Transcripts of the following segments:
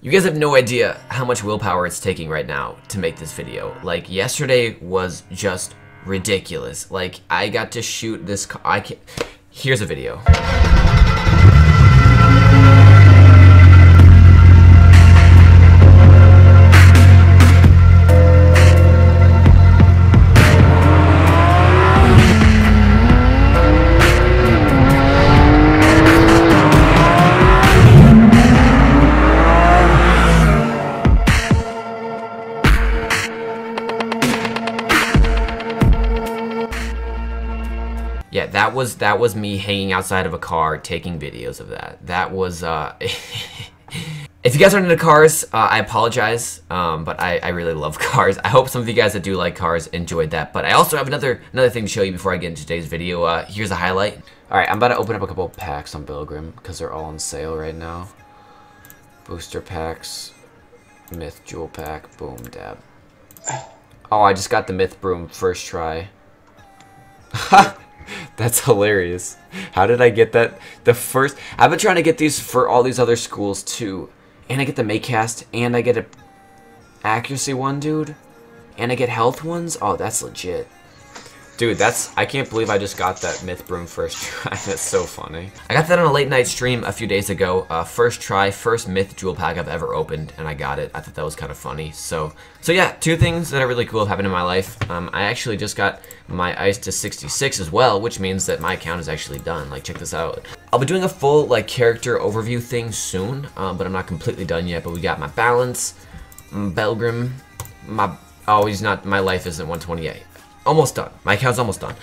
You guys have no idea how much willpower it's taking right now to make this video. Like, yesterday was just ridiculous. Like, I got to shoot this here's a video. Yeah, that was me hanging outside of a car taking videos of that. That was if you guys aren't into cars, I apologize, but I really love cars. I hope some of you guys that do like cars enjoyed that. But I also have another thing to show you before I get into today's video. Here's a highlight. All right, I'm about to open up a couple packs on Pilgrim because they're all on sale right now. Booster packs, Myth Jewel pack, boom, dab. Oh, I just got the Myth Broom first try. That's hilarious. How did I get that? I've been trying to get these for all these other schools too. And I get the Maycast, and I get a accuracy one, dude. And I get health ones. Oh, that's legit. Dude, I can't believe I just got that Myth Broom first try. That's so funny. I got that on a late night stream a few days ago. First try, first Myth Jewel pack I've ever opened, and I got it. I thought that was kind of funny. So yeah, two things that are really cool have happened in my life. I actually just got my ice to 66 as well, which means that my account is actually done. Like, check this out. I'll be doing a full like character overview thing soon, but I'm not completely done yet. But we got my balance, Belgrim, my life isn't 128. Almost done. My account's almost done.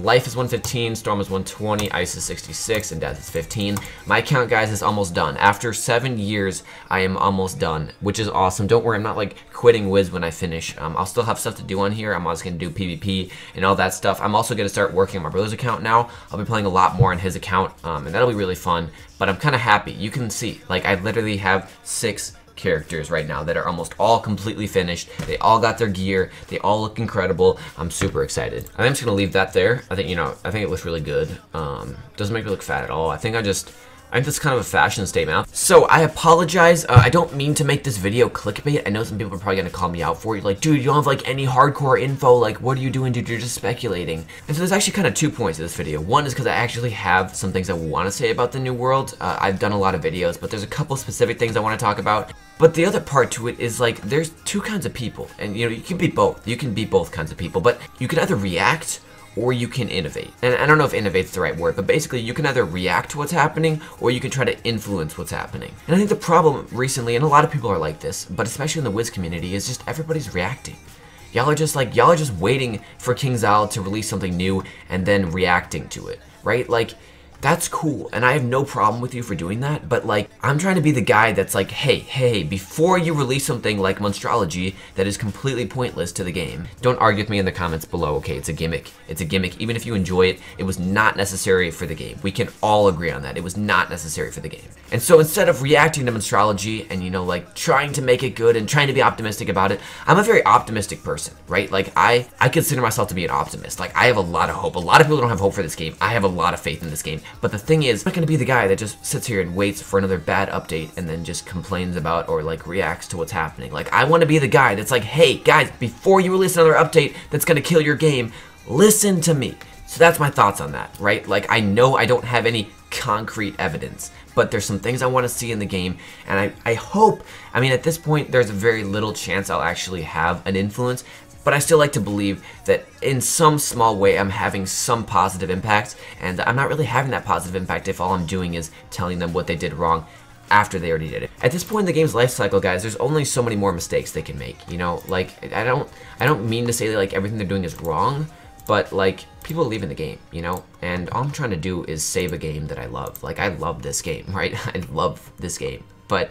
Life is 115, Storm is 120, Ice is 66, and Death is 15. My account, guys, is almost done. After 7 years, I am almost done, which is awesome. Don't worry, I'm not like quitting Wiz when I finish. I'll still have stuff to do on here. I'm also going to do PvP and all that stuff. I'm also going to start working on my brother's account now. I'll be playing a lot more on his account, and that'll be really fun. But I'm kind of happy. You can see, like, I literally have 6 characters right now that are almost all completely finished. They all got their gear. They all look incredible. I'm super excited. I think I'm just gonna leave that there. I think it looks really good. Doesn't make me look fat at all. I think that's kind of a fashion statement. So I apologize. I don't mean to make this video clickbait. I know some people are probably gonna call me out for it. Like, dude, you don't have like any hardcore info. Like, what are you doing, dude? You're just speculating. And so there's actually kind of 2 points to this video. One is because I actually have some things I want to say about the new world. I've done a lot of videos, but there's a couple specific things I want to talk about. But the other part to it is like, there's 2 kinds of people, and you can be both. You can be both kinds of people, but you can either react or you can innovate. And I don't know if innovate's the right word, but basically you can either react to what's happening or you can try to influence what's happening. And I think the problem recently, and a lot of people are like this, but especially in the Wiz community, is just everybody's reacting. Y'all are just waiting for King Zal to release something new and then reacting to it, right? Like, that's cool, and I have no problem with you for doing that, but like, I'm trying to be the guy that's like, hey, before you release something like Monstrology that is completely pointless to the game, don't argue with me in the comments below, okay? It's a gimmick. It's a gimmick. Even if you enjoy it, it was not necessary for the game. We can all agree on that. It was not necessary for the game. And so instead of reacting to Monstrology and, like, trying to make it good and trying to be optimistic about it, I'm a very optimistic person, right? Like, I consider myself to be an optimist. Like, I have a lot of hope. A lot of people don't have hope for this game. I have a lot of faith in this game. But the thing is, I'm not going to be the guy that just sits here and waits for another bad update and then just complains about or like reacts to what's happening. Like, I want to be the guy that's like, hey guys, before you release another update that's going to kill your game, listen to me. So that's my thoughts on that, right? Like, I know I don't have any concrete evidence, but there's some things I want to see in the game, and I hope, I mean, at this point, there's a very little chance I'll actually have an influence, but I still like to believe that in some small way I'm having some positive impact, and I'm not really having that positive impact if all I'm doing is telling them what they did wrong after they already did it. At this point in the game's life cycle, guys, there's only so many more mistakes they can make, Like, I don't mean to say that, like, everything they're doing is wrong, but, like, people leave in the game, And all I'm trying to do is save a game that I love. Like, I love this game, right? I love this game. But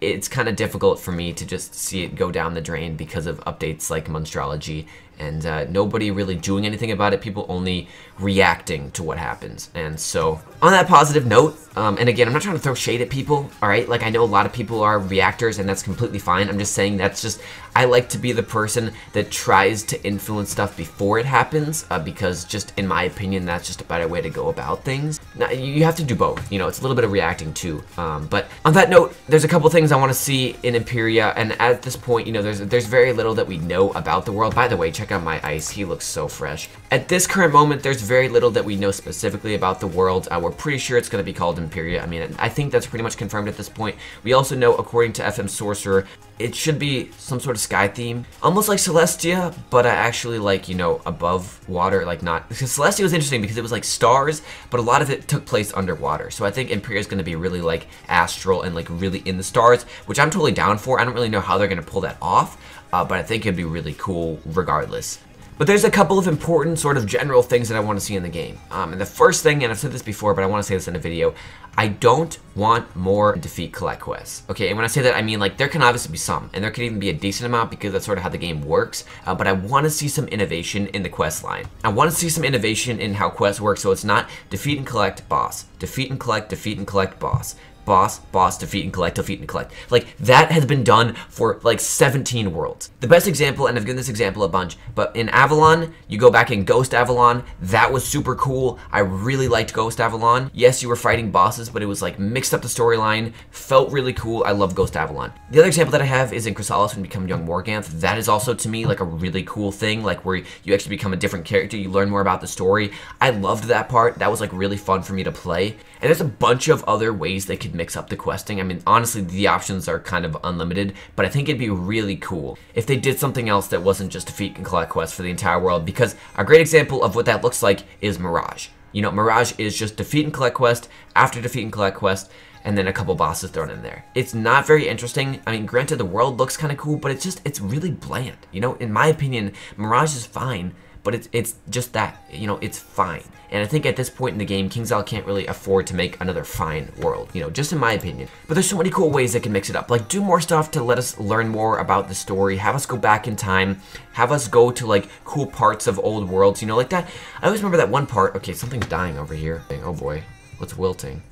it's kind of difficult for me to just see it go down the drain because of updates like Monstrology and nobody really doing anything about it, people only reacting to what happens. And so, on that positive note, and again, I'm not trying to throw shade at people, alright? Like, I know a lot of people are reactors, and that's completely fine. I'm just saying that's just, I like to be the person that tries to influence stuff before it happens, because just in my opinion, that's just a better way to go about things. Now, you have to do both, you know, it's a little bit of reacting too. But on that note, there's a couple things I want to see in Empyrea, and at this point, you know, there's very little that we know about the world. By the way, check out my ice, he looks so fresh. At this current moment, there's very little that we know specifically about the world. We're pretty sure it's going to be called Empyrea. I mean, I think that's pretty much confirmed at this point. We also know, according to FM Sorcerer, it should be some sort of sky theme. Almost like Celestia, but actually like, you know, above water, like not... Because Celestia was interesting because it was like stars, but a lot of it took place underwater. So I think Empyrea is going to be really like astral and like really in the stars, which I'm totally down for. I don't really know how they're going to pull that off, but I think it'd be really cool regardless. But there's a couple of important sort of general things that I want to see in the game. And the first thing, and I've said this before, but I want to say this in a video, I don't want more defeat collect quests. Okay, and when I say that, I mean like there can obviously be some, and there could even be a decent amount because that's sort of how the game works, but I want to see some innovation in the quest line. I want to see some innovation in how quests work, so it's not defeat and collect boss, defeat and collect boss, boss, defeat and collect. Like, that has been done for, like, 17 worlds. The best example, and I've given this example a bunch, but in Avalon, you go back in Ghost Avalon, that was super cool. I really liked Ghost Avalon. Yes, you were fighting bosses, but it was, like, mixed up the storyline, felt really cool. I love Ghost Avalon. The other example that I have is in Chrysalis when you become Young Morganth. That is also, to me, like, a really cool thing, like, where you actually become a different character, you learn more about the story. I loved that part. That was, like, really fun for me to play. And there's a bunch of other ways they could mix up the questing. I mean, honestly, the options are kind of unlimited, but I think it'd be really cool if they did something else that wasn't just defeat and collect quests for the entire world, because a great example of what that looks like is Mirage. You know, Mirage is just defeat and collect quest after defeat and collect quest, and then a couple bosses thrown in there. It's not very interesting. I mean, granted, the world looks kind of cool, but it's really bland. You know, in my opinion, Mirage is fine, but it's just that, you know, it's fine. And I think at this point in the game, KingsIsle can't really afford to make another fine world, you know, just in my opinion. But there's so many cool ways they can mix it up. Like, do more stuff to let us learn more about the story, have us go back in time, have us go to, like, cool parts of old worlds, you know, like that. I always remember that one part. Okay, something's dying over here. Oh boy, what's wilting?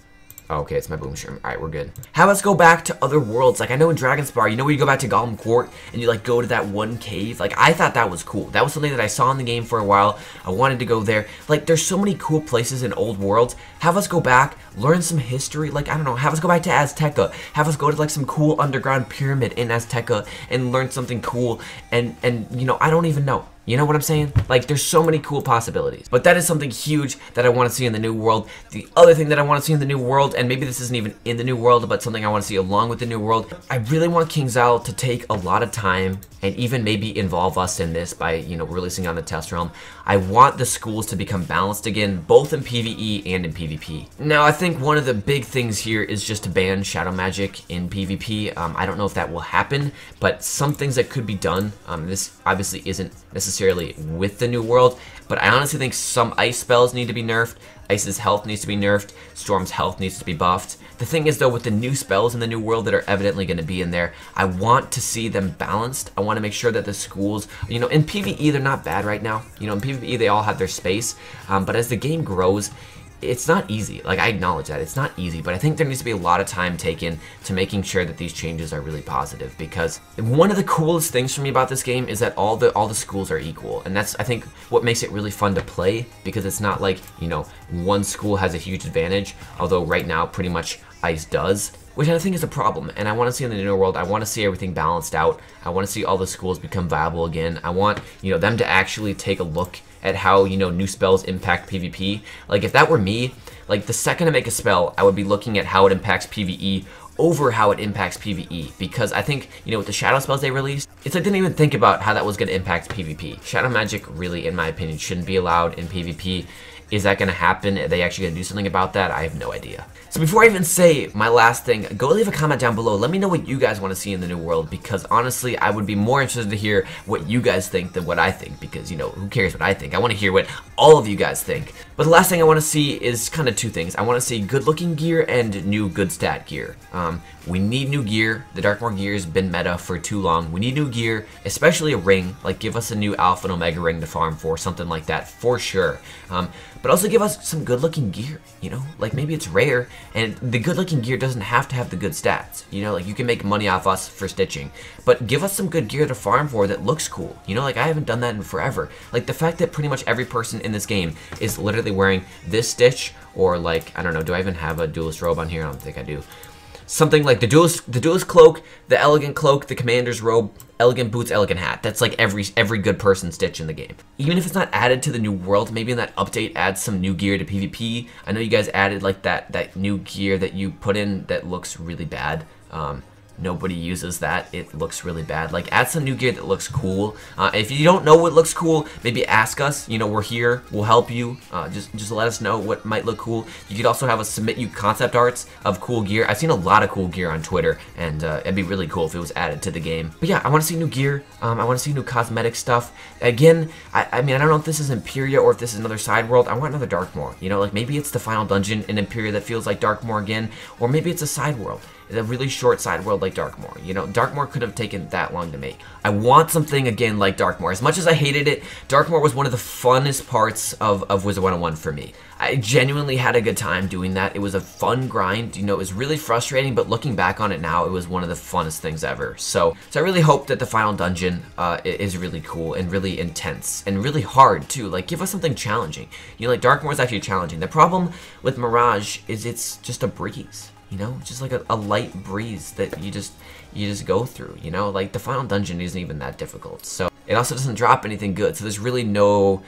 Oh, okay, it's my boom shroom. Alright, we're good. Have us go back to other worlds. Like, I know in Dragonspire, you know where you go back to Gollum Court and you, like, go to that one cave? Like, I thought that was cool. That was something that I saw in the game for a while. I wanted to go there. Like, there's so many cool places in old worlds. Have us go back, learn some history. Like, I don't know, have us go back to Azteca. Have us go to, like, some cool underground pyramid in Azteca and learn something cool. And you know, I don't even know. You know what I'm saying? Like, there's so many cool possibilities. But that is something huge that I want to see in the new world. The other thing that I want to see in the new world, and maybe this isn't even in the new world, but something I want to see along with the new world, I really want KingsIsle to take a lot of time and even maybe involve us in this by, you know, releasing on the test realm. I want the schools to become balanced again, both in PvE and in PvP. Now, I think one of the big things here is just to ban shadow magic in PvP. I don't know if that will happen, but some things that could be done. This obviously isn't necessarily with the new world, but I honestly think some ice spells need to be nerfed. Ice's health needs to be nerfed. Storm's health needs to be buffed. The thing is, though, with the new spells in the new world that are evidently going to be in there, I want to see them balanced. I want to make sure that the schools, you know, in PvE, they're not bad right now. You know, in PvE, they all have their space. But as the game grows, it's not easy. Like, I acknowledge that. It's not easy, but I think there needs to be a lot of time taken to making sure that these changes are really positive, because one of the coolest things for me about this game is that all the schools are equal, and that's, I think, what makes it really fun to play, because it's not like, you know, one school has a huge advantage, although right now pretty much Ice does, which I think is a problem. And I want to see in the new world, I want to see everything balanced out. I want to see all the schools become viable again. I want, you know, them to actually take a look at how, you know, new spells impact PvP. Like, if that were me, like, the second I make a spell, I would be looking at how it impacts PvE over how it impacts PvE, because I think, you know, with the shadow spells they released, it's like they didn't even think about how that was going to impact PvP. Shadow magic really, in my opinion, shouldn't be allowed in PvP, Is that going to happen? Are they actually going to do something about that? I have no idea. So before I even say my last thing, go leave a comment down below. Let me know what you guys want to see in the new world, because honestly, I would be more interested to hear what you guys think than what I think, because, you know, who cares what I think? I want to hear what all of you guys think. But the last thing I want to see is kind of two things. I want to see good looking gear and new good stat gear. We need new gear. The Darkmoor gear has been meta for too long. We need new gear, especially a ring. Like, give us a new Alpha and Omega ring to farm for, something like that, for sure. But also give us some good looking gear, you know? Like, maybe it's rare, and the good looking gear doesn't have to have the good stats. You know, like, you can make money off us for stitching. But give us some good gear to farm for that looks cool. You know, like, I haven't done that in forever. Like, the fact that pretty much every person in this game is literally wearing this stitch, or like, I don't know, do I even have a duelist robe on here? I don't think I do. Something like the duelist cloak, the elegant cloak, the commander's robe, elegant boots, elegant hat. That's like every good person stitch in the game. Even if it's not added to the new world, maybe in that update add some new gear to PvP. I know you guys added like that new gear that you put in that looks really bad. Nobody uses that. It looks really bad. Like, add some new gear that looks cool. If you don't know what looks cool, maybe ask us. You know, we're here. We'll help you. Just let us know what might look cool. You could also have us submit you concept arts of cool gear. I've seen a lot of cool gear on Twitter, and it'd be really cool if it was added to the game. But yeah, I want to see new gear. I want to see new cosmetic stuff. Again, I mean, I don't know if this is Empyrea or if this is another side world. I want another Darkmoor. You know, like, maybe it's the final dungeon in Empyrea that feels like Darkmoor again, or maybe it's a side world. A really short side world like Darkmoor. You know, Darkmoor could have taken that long to make. I want something again like Darkmoor. As much as I hated it, Darkmoor was one of the funnest parts of Wizard101 for me. I genuinely had a good time doing that. It was a fun grind. You know, it was really frustrating, but looking back on it now, it was one of the funnest things ever. So I really hope that the final dungeon is really cool and really intense and really hard too. Like, give us something challenging. You know, like, Darkmoor is actually challenging. The problem with Mirage is it's just a breeze. You know, just like a light breeze that you just go through, you know? Like, the final dungeon isn't even that difficult. So it also doesn't drop anything good, so there's really no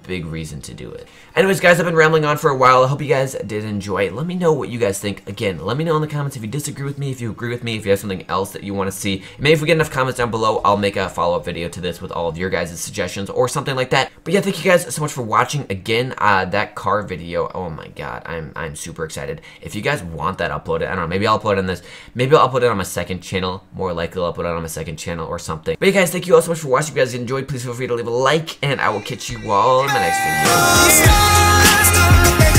big reason to do it. Anyways, guys, I've been rambling on for a while. I hope you guys did enjoy it. Let me know what you guys think. Again, let me know in the comments if you disagree with me, if you agree with me, if you have something else that you want to see. Maybe if we get enough comments down below, I'll make a follow-up video to this with all of your guys' suggestions or something like that. But yeah, thank you guys so much for watching. Again, that car video, oh my god, I'm super excited. If you guys want that uploaded, I don't know, maybe I'll upload it on this. Maybe I'll upload it on my second channel. More likely I'll upload it on my second channel or something. But yeah, guys, thank you all so much for watching. If you guys enjoyed, please feel free to leave a like, and I will catch you all in my next video.